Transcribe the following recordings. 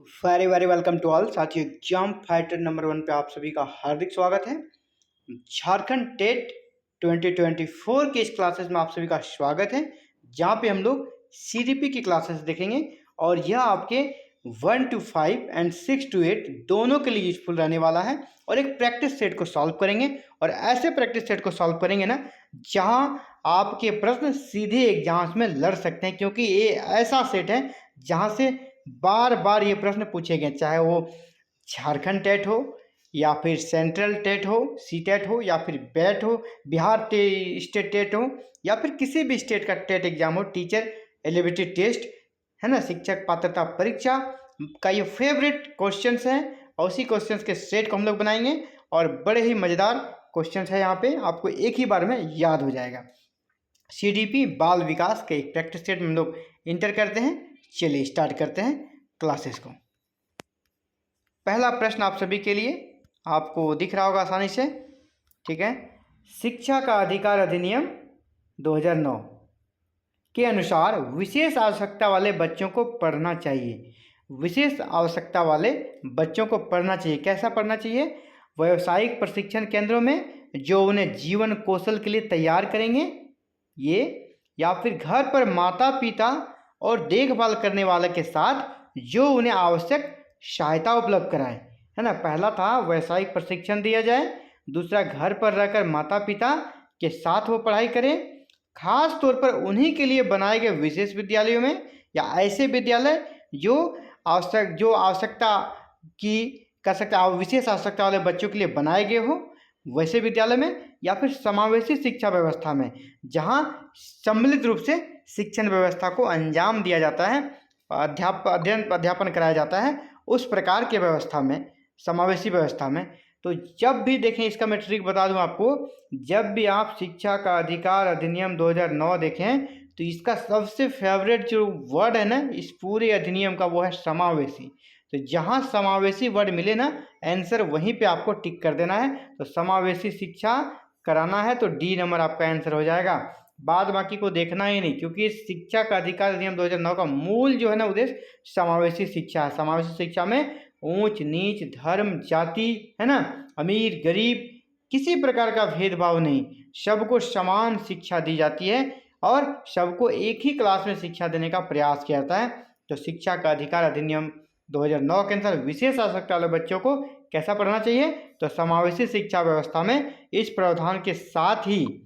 Very very welcome to all साथियों। Exam fighter number 1 पे आप सभी का हार्दिक स्वागत है। झारखंड टेट 2024 के इस क्लासेस में आप सभी का स्वागत है, जहाँ पे हम लोग सीडीपी की क्लासेस देखेंगे और यह आपके 1 to 5 एंड 6 to 8 दोनों के लिए यूजफुल रहने वाला है। और एक प्रैक्टिस सेट को सॉल्व करेंगे और ऐसे प्रैक्टिस सेट को सॉल्व करेंगे ना जहाँ आपके प्रश्न सीधे एग्जाम्स में लड़ सकते हैं, क्योंकि ये ऐसा सेट है जहाँ से बार बार ये प्रश्न पूछे गए, चाहे वो झारखंड टेट हो या फिर सेंट्रल टेट हो, सी टेट हो या फिर बैट हो, बिहार स्टेट टेट हो या फिर किसी भी स्टेट का टेट एग्जाम हो, टीचर एलिजिबिलिटी टेस्ट है ना, शिक्षक पात्रता परीक्षा का ये फेवरेट क्वेश्चंस हैं। और उसी क्वेश्चंस के सेट को हम लोग बनाएंगे और बड़े ही मज़ेदार क्वेश्चंस है, यहाँ पे आपको एक ही बार में याद हो जाएगा। सीडीपी बाल विकास के एक प्रैक्टिस सेट में हम लोग इंटर करते हैं। चलिए स्टार्ट करते हैं क्लासेस को। पहला प्रश्न आप सभी के लिए आपको दिख रहा होगा आसानी से, ठीक है। शिक्षा का अधिकार अधिनियम 2009 के अनुसार विशेष आवश्यकता वाले बच्चों को पढ़ना चाहिए। विशेष आवश्यकता वाले बच्चों को पढ़ना चाहिए। कैसा पढ़ना चाहिए? व्यावसायिक प्रशिक्षण केंद्रों में जो उन्हें जीवन कौशल के लिए तैयार करेंगे ये, या फिर घर पर माता पिता और देखभाल करने वाले के साथ जो उन्हें आवश्यक सहायता उपलब्ध कराए, है ना। पहला था व्यावसायिक प्रशिक्षण दिया जाए, दूसरा घर पर रहकर माता पिता के साथ वो पढ़ाई करें, खास तौर पर उन्हीं के लिए बनाए गए विशेष विद्यालयों में या ऐसे विद्यालय जो आवश्यकता की कर सकते विशेष आवश्यकता वाले बच्चों के लिए बनाए गए हो वैसे विद्यालय में, या फिर समावेशी शिक्षा व्यवस्था में जहाँ सम्मिलित रूप से शिक्षण व्यवस्था को अंजाम दिया जाता है, अध्यापन कराया जाता है, उस प्रकार के व्यवस्था में, समावेशी व्यवस्था में। तो जब भी देखें, इसका मैं ट्रिक बता दूं आपको, जब भी आप शिक्षा का अधिकार अधिनियम 2009 देखें तो इसका सबसे फेवरेट जो वर्ड है ना इस पूरे अधिनियम का, वो है समावेशी। तो जहाँ समावेशी वर्ड मिले ना, आंसर वहीं पे आपको टिक कर देना है। तो समावेशी शिक्षा कराना है तो डी नंबर आपका आंसर हो जाएगा। बाद बाकी को देखना ही नहीं, क्योंकि शिक्षा का अधिकार अधिनियम 2009 का मूल जो है ना उद्देश्य समावेशी शिक्षा है। समावेशी शिक्षा में ऊंच नीच, धर्म, जाति, है ना, अमीर गरीब, किसी प्रकार का भेदभाव नहीं, सबको समान शिक्षा दी जाती है और सबको एक ही क्लास में शिक्षा देने का प्रयास किया जाता है। तो शिक्षा का अधिकार अधिनियम 2009 के अनुसार विशेष आवश्यकता वाले बच्चों को कैसा पढ़ना चाहिए? तो समावेशी शिक्षा व्यवस्था में इस प्रावधान के साथ ही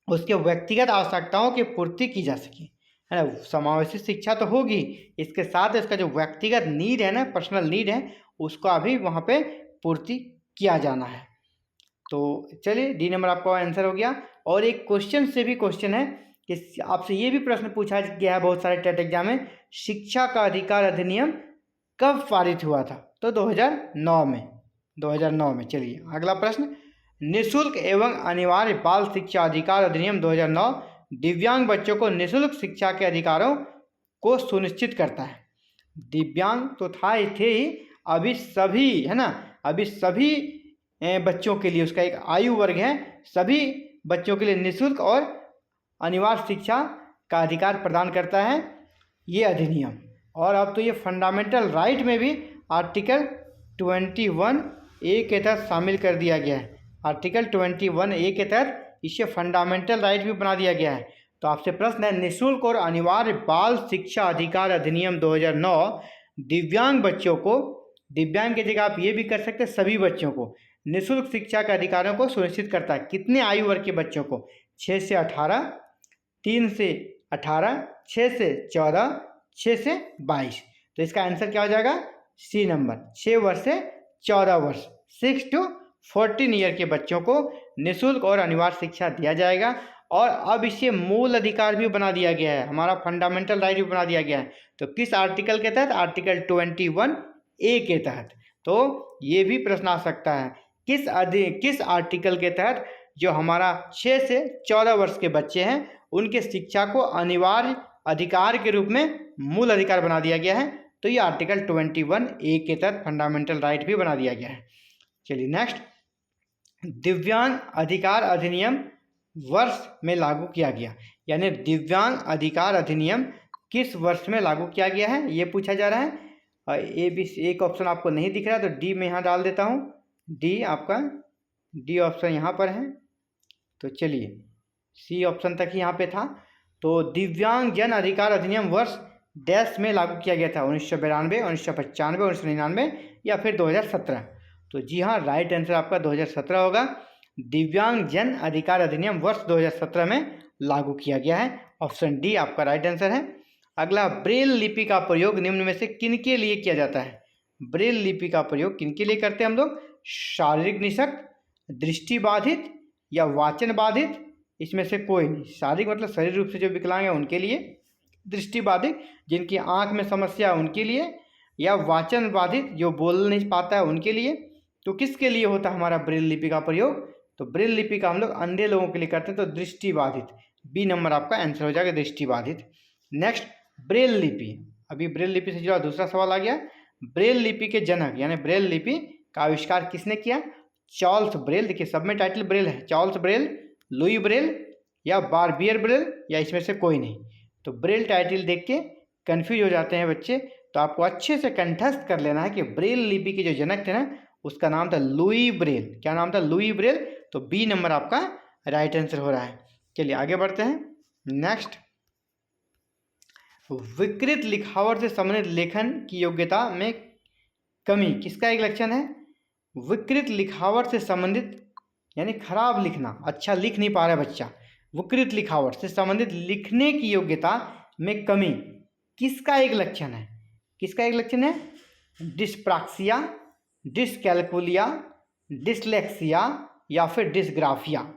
उसके व्यक्तिगत आवश्यकताओं की पूर्ति की जा सके, है ना। समावेशी शिक्षा तो होगी, इसके साथ इसका जो व्यक्तिगत नीड है ना, पर्सनल नीड है, उसका भी वहाँ पे पूर्ति किया जाना है। तो चलिए डी नंबर आपका आंसर हो गया। और एक क्वेश्चन से भी क्वेश्चन है कि आपसे ये भी प्रश्न पूछा गया है बहुत सारे टेट एग्जाम में, शिक्षा का अधिकार अधिनियम कब पारित हुआ था? तो 2009 में। 2009 में। चलिए अगला प्रश्न, निःशुल्क एवं अनिवार्य बाल शिक्षा अधिकार अधिनियम 2009 दिव्यांग बच्चों को निःशुल्क शिक्षा के अधिकारों को सुनिश्चित करता है। दिव्यांग तो थे ही, अभी सभी, है ना, अभी सभी बच्चों के लिए उसका एक आयु वर्ग है, सभी बच्चों के लिए निःशुल्क और अनिवार्य शिक्षा का अधिकार प्रदान करता है ये अधिनियम। और अब तो ये फंडामेंटल राइट में भी आर्टिकल 21A के तहत शामिल कर दिया गया है। आर्टिकल 21A के तहत इसे फंडामेंटल राइट भी बना दिया गया है। तो आपसे प्रश्न है, निःशुल्क और अनिवार्य बाल शिक्षा अधिकार अधिनियम 2009 दिव्यांग बच्चों को, दिव्यांग की जगह आप ये भी कर सकते हैं सभी बच्चों को, निःशुल्क शिक्षा के अधिकारों को सुनिश्चित करता है। कितने आयु वर्ग के बच्चों को? 6 से 18, 3 से 18, 6 से 14, 6 से 22। तो इसका आंसर क्या हो जाएगा? सी नंबर, 6 वर्ष से 14 वर्ष, 6 to 14 ईयर के बच्चों को निःशुल्क और अनिवार्य शिक्षा दिया जाएगा। और अब इसे मूल अधिकार भी बना दिया गया है, हमारा फंडामेंटल राइट भी बना दिया गया है। तो किस आर्टिकल के तहत? आर्टिकल 21A के तहत। तो ये भी प्रश्न आ सकता है, किस आर्टिकल के तहत जो हमारा 6 से 14 वर्ष के बच्चे हैं उनके शिक्षा को अनिवार्य अधिकार के रूप में मूल अधिकार बना दिया गया है। तो ये आर्टिकल 21A के तहत फंडामेंटल राइट भी बना दिया गया है। चलिए नेक्स्ट, दिव्यांग अधिकार अधिनियम वर्ष में लागू किया गया, यानी दिव्यांग अधिकार अधिनियम किस वर्ष में लागू किया गया है ये पूछा जा रहा है। और ए बी सी एक ऑप्शन आपको नहीं दिख रहा है तो डी में यहाँ डाल देता हूँ। डी आपका डी ऑप्शन यहाँ पर है। तो चलिए सी ऑप्शन तक ही यहाँ पे था। तो दिव्यांग जन अधिकार अधिनियम वर्ष डैश में लागू किया गया था, 1992, 1995, 1999 या फिर 2017। तो जी हाँ, राइट आंसर आपका 2017 होगा। दिव्यांग जन अधिकार अधिनियम वर्ष 2017 में लागू किया गया है। ऑप्शन डी आपका राइट आंसर है। अगला, ब्रेल लिपि का प्रयोग निम्न में से किनके लिए किया जाता है? ब्रेल लिपि का प्रयोग किनके लिए करते हैं हम लोग? शारीरिक निशक्त, दृष्टिबाधित या वाचन बाधित, इसमें से कोई नहीं। शारीरिक मतलब शरीर रूप से जो विकलांग है उनके लिए, दृष्टिबाधित जिनकी आंख में समस्या है उनके लिए, या वाचन बाधित जो बोल नहीं पाता है उनके लिए। तो किसके लिए होता है हमारा ब्रेल लिपि का प्रयोग? तो ब्रेल लिपि का हम लोग अंधे लोगों के लिए करते हैं, तो दृष्टिबाधित, बी नंबर आपका आंसर हो जाएगा, दृष्टिबाधित। नेक्स्ट, ब्रेल लिपि। अभी ब्रेल लिपि से जुड़ा दूसरा सवाल आ गया। ब्रेल लिपि के जनक यानी ब्रेल लिपि का आविष्कार किसने किया? Charles Braille. देखिए सब में टाइटल ब्रेल है, चार्ल्स ब्रेल, लुई ब्रेल या बारबियर ब्रेल, या इसमें से कोई नहीं। तो ब्रेल टाइटल देख के कन्फ्यूज हो जाते हैं बच्चे, तो आपको अच्छे से कंठस्थ कर लेना है कि ब्रेल लिपि के जो जनक थे ना उसका नाम था लुई ब्रेल। क्या नाम था? Louis Braille. तो बी नंबर आपका राइट आंसर हो रहा है। चलिए आगे बढ़ते हैं। नेक्स्ट, विकृत लिखावट से संबंधित लेखन की योग्यता में कमी किसका एक लक्षण है? विकृत लिखावट से संबंधित यानी खराब लिखना, अच्छा लिख नहीं पा रहा है बच्चा। विकृत लिखावट से संबंधित लिखने की योग्यता में कमी किसका एक लक्षण है? किसका एक लक्षण है? डिस्प्रैक्सिया, डिसकैल्कुलिया, डिसलेक्सिया या फिर डिसग्राफिया।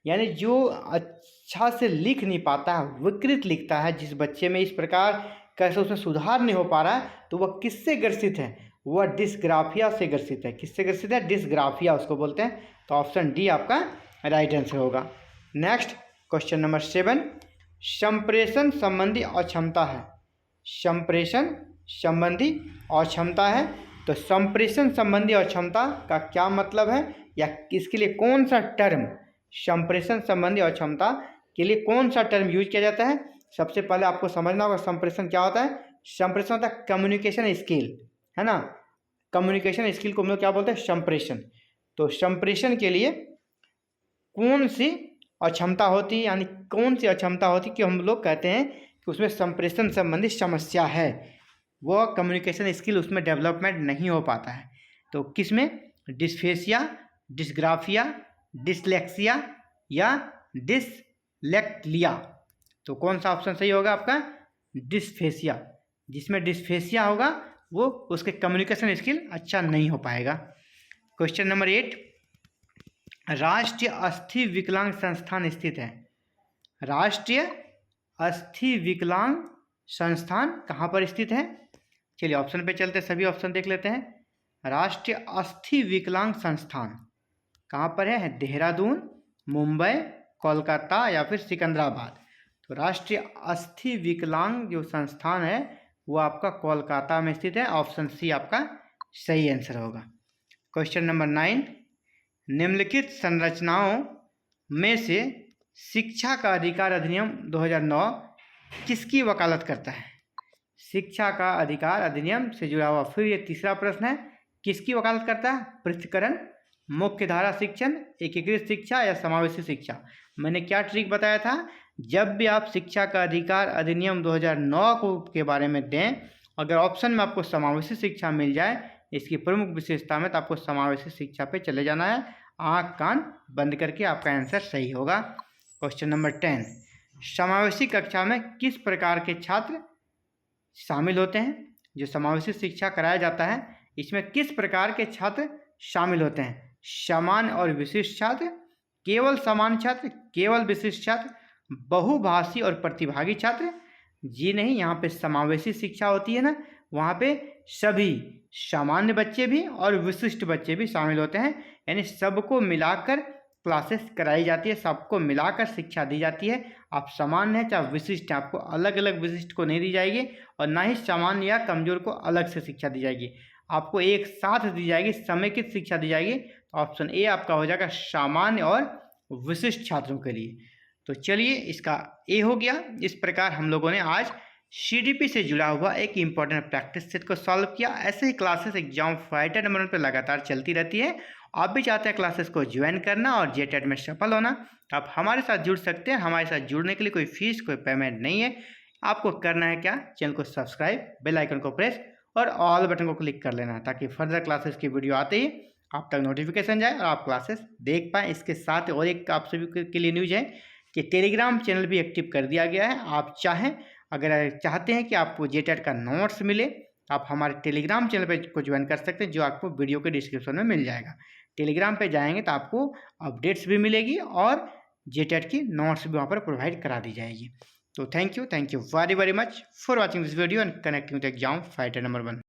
यानी जो अच्छा से लिख नहीं पाता है, विकृत लिखता है, जिस बच्चे में इस प्रकार कैसे उसमें सुधार नहीं हो पा रहा है, तो वह किससे ग्रसित है? वह डिसग्राफिया से ग्रसित है। किससे ग्रसित है? डिसग्राफिया उसको बोलते हैं। तो ऑप्शन डी आपका राइट आंसर होगा। नेक्स्ट, क्वेश्चन नंबर 7, संप्रेषण संबंधी अक्षमता है। संप्रेषण संबंधी अक्षमता है, तो संप्रेषण संबंधी अक्षमता का क्या मतलब है, या इसके लिए कौन सा टर्म, संप्रेषण संबंधी अक्षमता के लिए कौन सा टर्म यूज किया जाता है? सबसे पहले आपको समझना होगा संप्रेषण क्या होता है। संप्रेषण होता है कम्युनिकेशन स्किल, है ना। कम्युनिकेशन स्किल को हम लोग क्या बोलते हैं? संप्रेषण। तो संप्रेषण के लिए कौन सी अक्षमता होती है, यानी कौन सी अक्षमता होती है कि हम लोग कहते हैं कि उसमें संप्रेषण संबंधी समस्या है, वो कम्युनिकेशन स्किल उसमें डेवलपमेंट नहीं हो पाता है। तो किसमें? डिस्फेसिया, डिसग्राफिया, डिसलेक्सिया या डिसलेक्टिया। तो कौन सा ऑप्शन सही होगा आपका? डिस्फेसिया। जिसमें डिस्फेसिया होगा वो उसके कम्युनिकेशन स्किल अच्छा नहीं हो पाएगा। क्वेश्चन नंबर 8, राष्ट्रीय अस्थि विकलांग संस्थान स्थित है। राष्ट्रीय अस्थि विकलांग संस्थान कहाँ पर स्थित है? चलिए ऑप्शन पे चलते, सभी ऑप्शन देख लेते हैं। राष्ट्रीय अस्थि विकलांग संस्थान कहाँ पर है? देहरादून, मुंबई, कोलकाता या फिर सिकंदराबाद। तो राष्ट्रीय अस्थि विकलांग जो संस्थान है वो आपका कोलकाता में स्थित है। ऑप्शन सी आपका सही आंसर होगा। क्वेश्चन नंबर 9, निम्नलिखित संरचनाओं में से शिक्षा का अधिकार अधिनियम 2009 किसकी वकालत करता है? शिक्षा का अधिकार अधिनियम से जुड़ा हुआ फिर ये तीसरा प्रश्न है, किसकी वकालत करता है? पृथक्करण, मुख्यधारा शिक्षण, एकीकृत शिक्षा या समावेशी शिक्षा। मैंने क्या ट्रिक बताया था? जब भी आप शिक्षा का अधिकार अधिनियम 2009 को के बारे में दें, अगर ऑप्शन में आपको समावेशी शिक्षा मिल जाए, इसकी प्रमुख विशेषता में, तो आपको समावेशी शिक्षा पे चले जाना है। आँख कान बंद करके आपका आंसर सही होगा। क्वेश्चन नंबर 10, समावेशी कक्षा में किस प्रकार के छात्र शामिल होते हैं? जो समावेशी शिक्षा कराया जाता है इसमें किस प्रकार के छात्र शामिल होते हैं? सामान्य और विशिष्ट छात्र, केवल सामान्य छात्र, केवल विशिष्ट छात्र, बहुभाषी और प्रतिभागी छात्र? जी नहीं, यहाँ पे समावेशी शिक्षा होती है ना, वहाँ पे सभी सामान्य बच्चे भी और विशिष्ट बच्चे भी शामिल होते हैं। यानी सबको मिलाकर क्लासेस कराई जाती है, सबको मिलाकर शिक्षा दी जाती है। आप सामान्य हैं चाहे विशिष्ट हैं, आपको अलग अलग विशिष्ट को नहीं दी जाएगी और ना ही सामान्य या कमजोर को अलग से शिक्षा दी जाएगी, आपको एक साथ दी जाएगी, समेकित शिक्षा दी जाएगी। तो ऑप्शन ए आपका हो जाएगा सामान्य और विशिष्ट छात्रों के लिए। तो चलिए इसका ए हो गया। इस प्रकार हम लोगों ने आज CDP से जुड़ा हुआ एक इम्पॉर्टेंट प्रैक्टिस सेट को सॉल्व किया। ऐसे ही क्लासेस एग्जाम फाइटर नंबर 1 पर लगातार चलती रहती है। आप भी चाहते हैं क्लासेस को ज्वाइन करना और जेटेट में सफल होना, तो आप हमारे साथ जुड़ सकते हैं। हमारे साथ जुड़ने के लिए कोई फीस, कोई पेमेंट नहीं है। आपको करना है क्या, चैनल को सब्सक्राइब, बेल आइकन को प्रेस और ऑल बटन को क्लिक कर लेना, ताकि फर्दर क्लासेस की वीडियो आते ही आप तक नोटिफिकेशन जाए और आप क्लासेस देख पाएँ। इसके साथ और एक आप सभी के लिए न्यूज़ है कि टेलीग्राम चैनल भी एक्टिव कर दिया गया है। आप अगर चाहते हैं कि आपको जेटेट का नोट्स मिले, आप हमारे टेलीग्राम चैनल पे को ज्वाइन कर सकते हैं, जो आपको वीडियो के डिस्क्रिप्शन में मिल जाएगा। टेलीग्राम पे जाएंगे तो आपको अपडेट्स भी मिलेगी और जेटेट की नोट्स भी वहाँ पर प्रोवाइड करा दी जाएगी। तो thank you very very much for watching this video and connecting with exam fighter number 1।